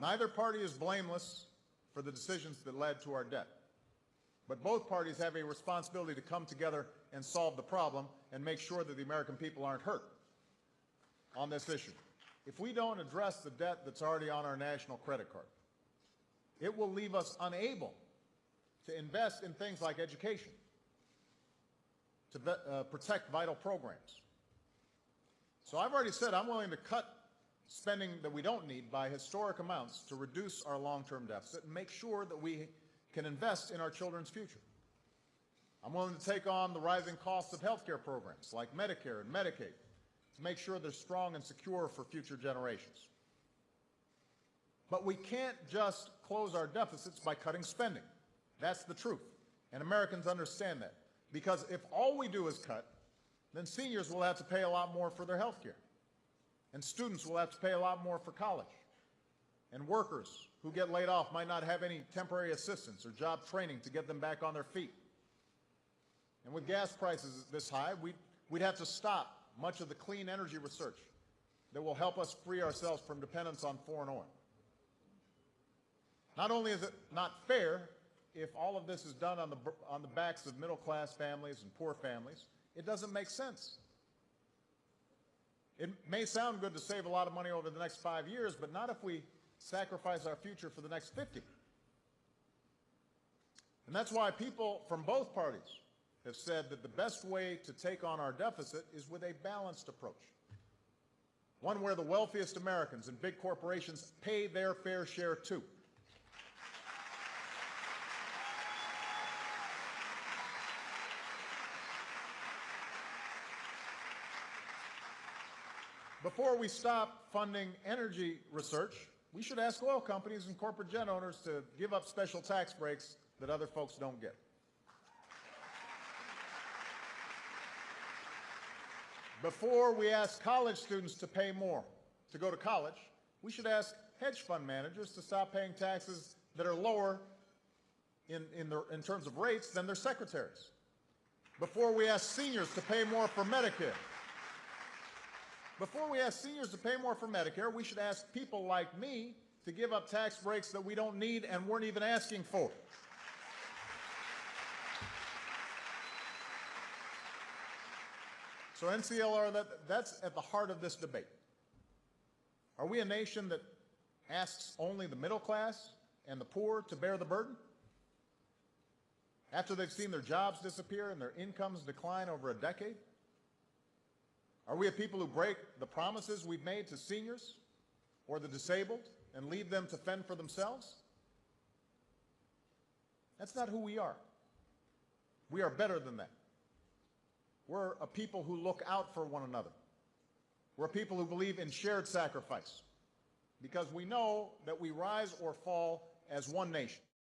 Neither party is blameless for the decisions that led to our debt. But both parties have a responsibility to come together and solve the problem and make sure that the American people aren't hurt on this issue. If we don't address the debt that's already on our national credit card, it will leave us unable to invest in things like education, to protect vital programs. So I've already said I'm willing to cut spending that we don't need by historic amounts to reduce our long-term deficit and make sure that we can invest in our children's future. I'm willing to take on the rising costs of health care programs like Medicare and Medicaid to make sure they're strong and secure for future generations. But we can't just close our deficits by cutting spending. That's the truth, and Americans understand that. Because if all we do is cut, then seniors will have to pay a lot more for their health care, and students will have to pay a lot more for college, and workers who get laid off might not have any temporary assistance or job training to get them back on their feet. And with gas prices this high, we'd have to stop much of the clean energy research that will help us free ourselves from dependence on foreign oil. Not only is it not fair if all of this is done on the backs of middle-class families and poor families, it doesn't make sense. It may sound good to save a lot of money over the next 5 years, but not if we sacrifice our future for the next 50. And that's why people from both parties have said that the best way to take on our deficit is with a balanced approach, one where the wealthiest Americans and big corporations pay their fair share too. Before we stop funding energy research, we should ask oil companies and corporate jet owners to give up special tax breaks that other folks don't get. Before we ask college students to pay more to go to college, we should ask hedge fund managers to stop paying taxes that are lower in terms of rates than their secretaries. Before we ask seniors to pay more for Medicare, we should ask people like me to give up tax breaks that we don't need and weren't even asking for. So NCLR, that's at the heart of this debate. Are we a nation that asks only the middle class and the poor to bear the burden? After they've seen their jobs disappear and their incomes decline over a decade? Are we a people who break the promises we've made to seniors or the disabled and leave them to fend for themselves? That's not who we are. We are better than that. We're a people who look out for one another. We're a people who believe in shared sacrifice because we know that we rise or fall as one nation.